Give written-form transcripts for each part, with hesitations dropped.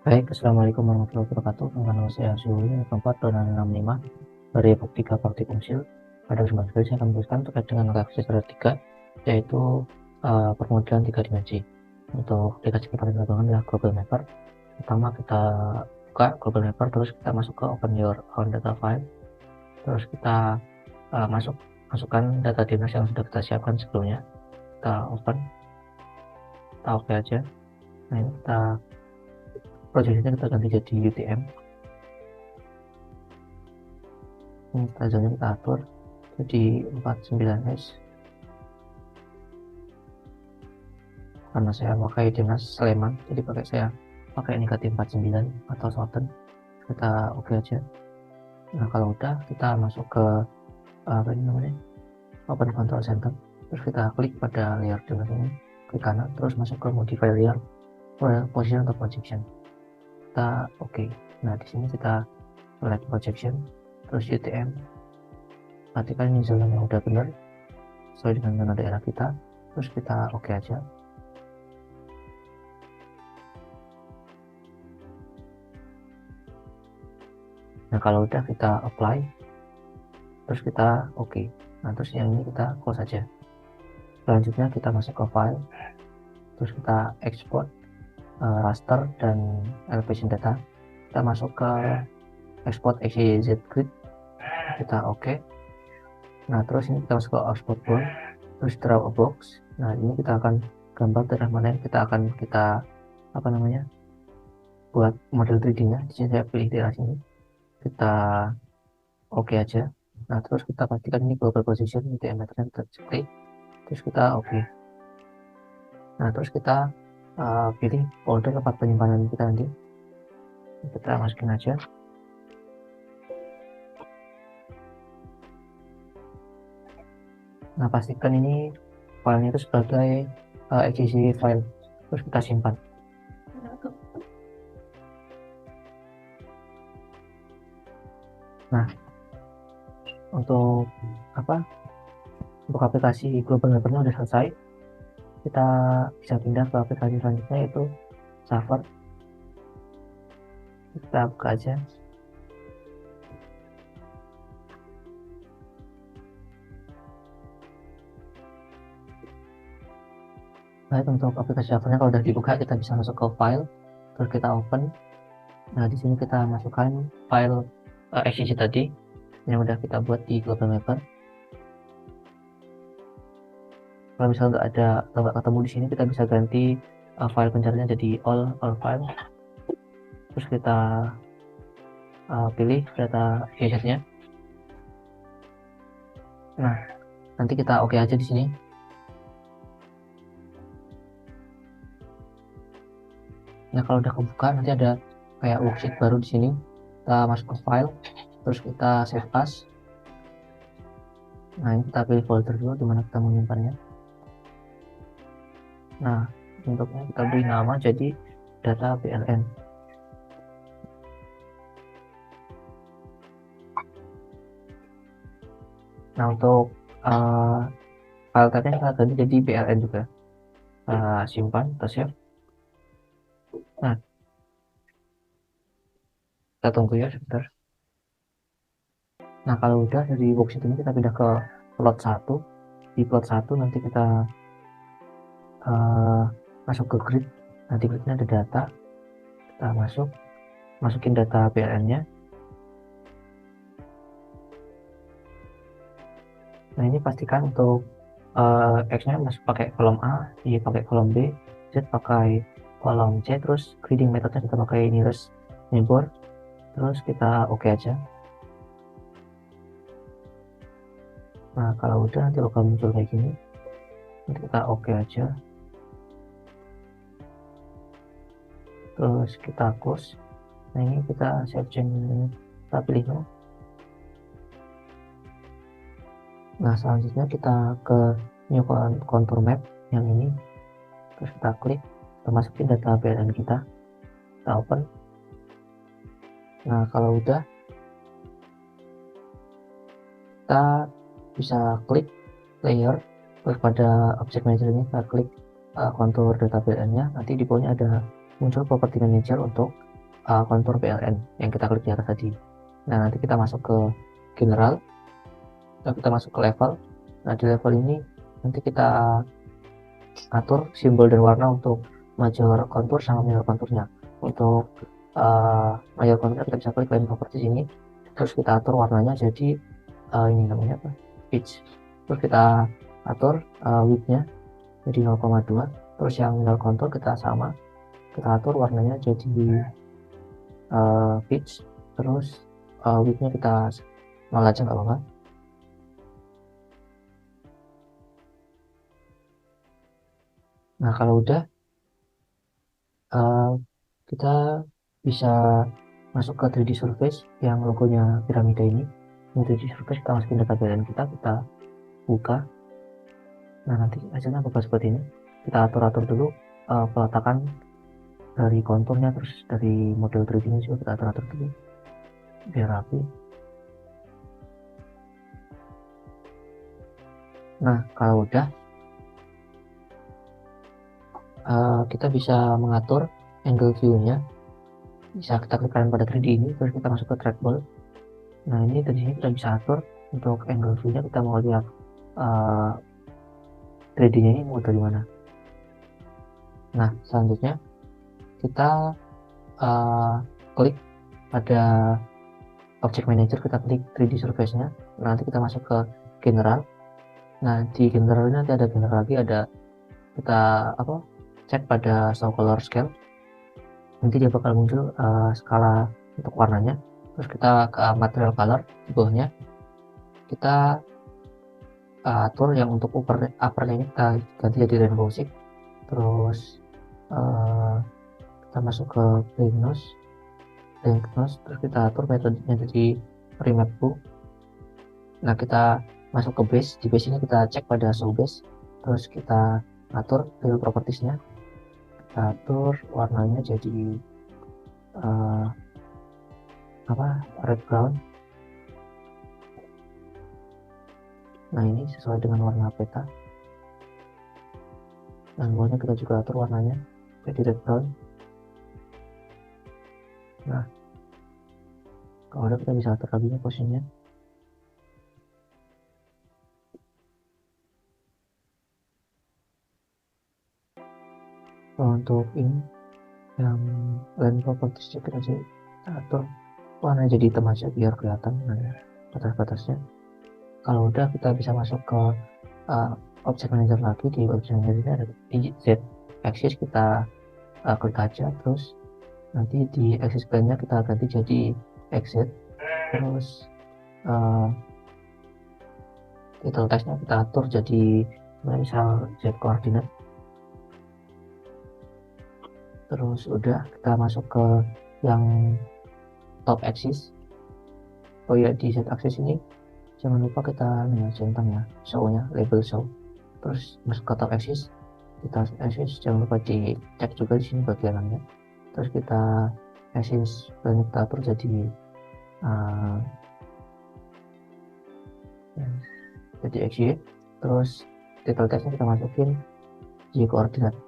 Baik, Assalamualaikum warahmatullahi wabarakatuh. Nama saya Zuhri, keempat dan 65 dari bab 3 praktik umsil. Pada kesempatan kali saya akan meneruskan terkait dengan reaksi secara 3, yaitu permodelan 3 dimensi. Untuk aplikasi kita paling gampang adalah Google Mapper. Pertama kita buka Google Mapper, terus kita masuk ke Open Your Own Data File. Terus kita masukkan data dinas yang sudah kita siapkan sebelumnya. Kita open, kita oke aja. Nah, ini projectnya kita ganti jadi UTM. Ini tajamnya kita atur jadi 49S karena saya pakai dinas Sleman, jadi saya pakai negatif 49 atau Southern. Kita oke aja. Nah, kalau udah kita masuk ke apa ini namanya, Open Control Center, terus kita klik pada layer dinas ini, klik kanan, terus masuk ke modify layer, position atau projection. Kita oke. Nah, di sini kita select projection, terus UTM. Pastikan ini zona yang udah benar sesuai dengan zona daerah kita, terus kita oke aja. Nah, kalau udah kita apply, terus kita oke. Nah, terus yang ini kita close saja. Selanjutnya kita masuk ke file, terus kita export raster dan elevation data. Kita masuk ke export XYZ grid, kita oke. Nah, terus ini kita masuk ke export board, terus draw a box. Nah, ini kita akan gambar daerah mana yang kita buat model 3D-nya. Di sini saya pilih daerah sini, kita oke aja. Nah, terus kita pastikan ini global position UTM meternya klik, terus kita oke. Nah, terus kita pilih folder tempat penyimpanan kita nanti, kita masukin aja. Nah, pastikan ini filenya itu sebagai XCC file, terus kita simpan. Nah, untuk aplikasi Global Mapper-nya udah selesai. Kita bisa pindah ke aplikasi selanjutnya, yaitu Server. Kita buka aja. Baik, untuk aplikasi servernya kalau udah dibuka, kita bisa masuk ke file, terus kita open. Nah, di sini kita masukkan file XCC tadi yang udah kita buat di Global Mapper. Kalau misalnya nggak ketemu di sini, kita bisa ganti file pencariannya jadi all file. Terus kita pilih data gadgetnya. Nah, nanti kita oke aja di sini. Nah, kalau udah kebuka, nanti ada kayak worksheet baru di sini. Kita masuk ke file, terus kita save as. Nah, ini kita pilih folder dulu dimana kita mau menyimpannya. Nah, bentuknya kita beri nama jadi data PLN. Nah, untuk file type-nya kita ganti jadi PLN juga. Simpan, kita save. Nah, kita tunggu ya sebentar. Nah, kalau udah dari worksheet ini kita pindah ke plot 1. Di plot 1 nanti kita masuk ke grid. Nah, di gridnya ada data, kita masukin data PLN-nya. Nah, ini pastikan untuk X-nya masuk pakai kolom A, Y pakai kolom B, Z pakai kolom C, terus grading metodenya kita pakai nearest neighbor, terus kita oke aja. Nah, kalau udah nanti bakal muncul kayak gini, nanti kita oke aja, terus kita close. Nah, ini kita save change, kita pilih no. Nah, selanjutnya kita ke new contour map yang ini, terus kita klik, kita masukin data PLN kita open. Nah, kalau udah, kita bisa klik layer, terus pada object manager ini kita klik kontur data PLN nya. Nanti di bawahnya ada muncul property manager untuk kontur PLN yang kita klik di atas tadi. Nah, nanti kita masuk ke general, lalu kita masuk ke level. Nah, di level ini nanti kita atur simbol dan warna untuk major kontur sama minor konturnya. Untuk major kontur kita bisa klik line properties ini, terus kita atur warnanya jadi ini namanya apa, pitch. Terus kita atur widthnya jadi 0,2. terus yang minor kontur kita sama, kita atur warnanya jadi pitch, terus widthnya kita 0 aja nggak apa-apa. Nah, kalau udah kita bisa masuk ke 3D surface yang logonya piramida ini. 3D surface kita masukin data PLN kita buka. Nah, nanti hasilnya bakal seperti ini. Kita atur-atur dulu peletakan dari konturnya, terus dari model 3D nya juga kita atur-atur dulu biar rapi. Nah, kalau udah kita bisa mengatur angle view-nya. Bisa kita klik kanan pada 3D ini, terus kita masuk ke trackball. Nah, ini dari sini kita bisa atur untuk angle view-nya, kita mau lihat 3D-nya ini mau dari mana. Nah, selanjutnya kita klik pada object manager, kita klik 3D surface-nya. Nanti kita masuk ke general. Nah, di general ini nanti ada general lagi, ada kita cek pada show color scale. Nanti dia bakal muncul skala untuk warnanya. Terus kita ke material color, di bawahnya kita atur yang untuk uppernya ini kita ganti jadi rainbow six. Terus kita masuk ke plain nose, terus kita atur metodenya jadi remap book. Nah, kita masuk ke base, di base ini kita cek pada show base, terus kita atur fill propertiesnya, kita atur warnanya jadi red brown. Nah, ini sesuai dengan warna peta. Dan bawahnya kita juga atur warnanya jadi red brown. Nah, kalau udah kita bisa atur lagi posisinya. Untuk ini yang line properties kita atur warna jadi hitam aja biar kelihatan batas-batasnya. Kalau udah kita bisa masuk ke object manager lagi. Di object manager ini ada di Z axis, kita klik aja, terus nanti di axis plane-nya kita ganti jadi XZ, terus title text-nya kita atur jadi misal Z coordinate. Terus udah kita masuk ke yang top axis. Oh ya, di Z axis ini jangan lupa kita centang ya show-nya, label show. Terus masuk ke top axis, kita axis jangan lupa dicek juga di sini bagiannya. Terus kita axis banyak kita atur jadi XY. Terus title text-nya kita masukin Y coordinate.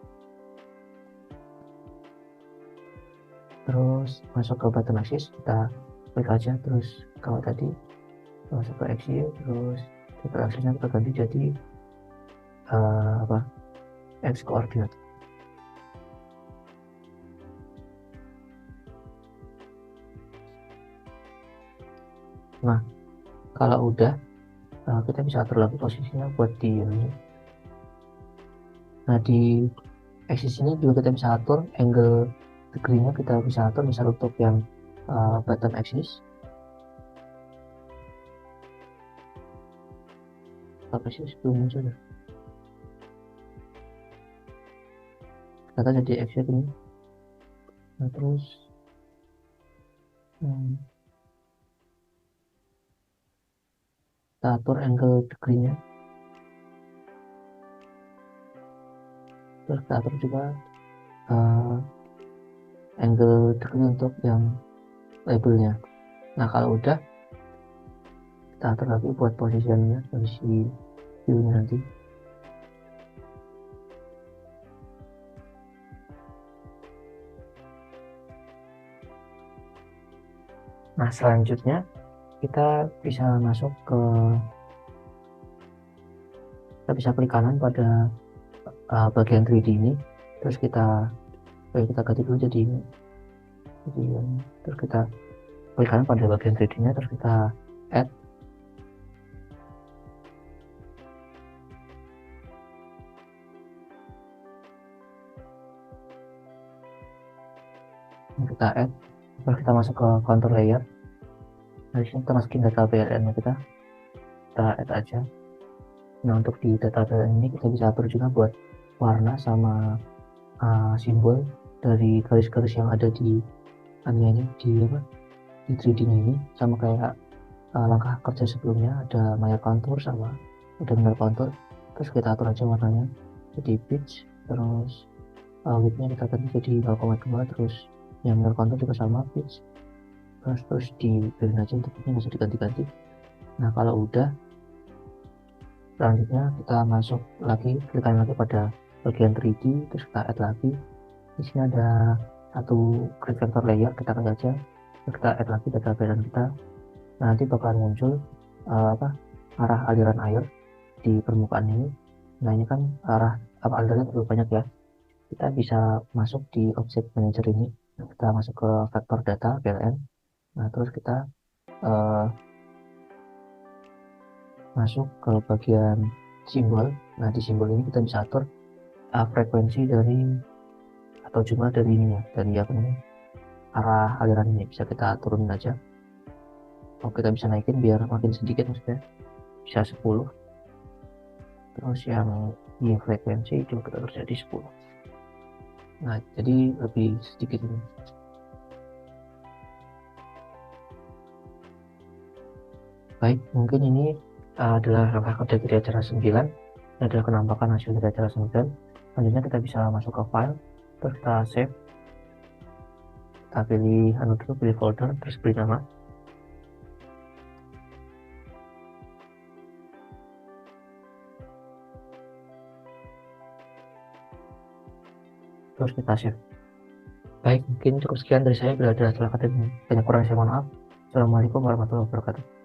Terus masuk ke bottom axis, kita klik aja, terus kalau tadi masuk ke XY, terus title axisnya kita ganti jadi X coordinate. Nah, kalau udah kita bisa atur lagi posisinya buat di ini. Nah, di axis ini juga kita bisa atur angle degree-nya, kita bisa atur misal untuk yang bottom axis, top axis belum muncul ya, kita jadi axis ini. Nah, terus kita atur angle degree-nya, terus kita atur juga angle degree untuk yang labelnya. Nah, kalau udah kita atur lagi buat posisinya, posisi view-nya nanti. Nah, selanjutnya kita bisa masuk ke kita bisa klik kanan pada bagian 3D ini, terus kita ganti dulu jadi ini, terus kita klik kanan pada bagian 3D nya, terus kita add, terus kita masuk ke contour layer. Nah, disini kita masukin data PLN nya kita add aja. Nah, untuk di data PLN ini kita bisa atur juga buat warna sama simbol dari garis-garis yang ada di di 3D nya ini, sama kayak langkah kerja sebelumnya, ada mayor contour sama udah minor contour. Terus kita atur aja warnanya jadi pitch, terus width-nya kita ganti jadi 0,2, terus yang minor contour juga sama pitch, terus dibiarin aja, untuk ini bisa diganti-ganti. Nah, kalau udah, selanjutnya kita masuk lagi, klikkan lagi pada bagian 3D, terus kita add lagi. Di sini ada satu grid vector layer, kita klik aja, terus kita add lagi data baseline kita. Nah, nanti bakal muncul arah aliran air di permukaan ini. Nah, ini kan alirannya terlalu banyak ya. Kita bisa masuk di object manager ini, kita masuk ke vektor data PLN. Nah, terus kita masuk ke bagian simbol. Nah, di simbol ini kita bisa atur frekuensi dari atau jumlah dari ininya, dari arah aliran ini bisa kita turunin aja. Kita bisa naikin biar makin sedikit, maksudnya bisa 10. Terus yang di frekuensi juga kita atur jadi 10. Nah, jadi lebih sedikit ini. Baik, mungkin ini adalah langkah kerja dari acara 9. Ini adalah penampakan hasil dari acara 9. Selanjutnya kita bisa masuk ke file, terus kita save, kita pilih folder, terus beri nama. Terus kita save. Baik, mungkin cukup sekian dari saya. Bila ada salah kata banyak kurang, saya mohon maaf. Assalamualaikum warahmatullahi wabarakatuh.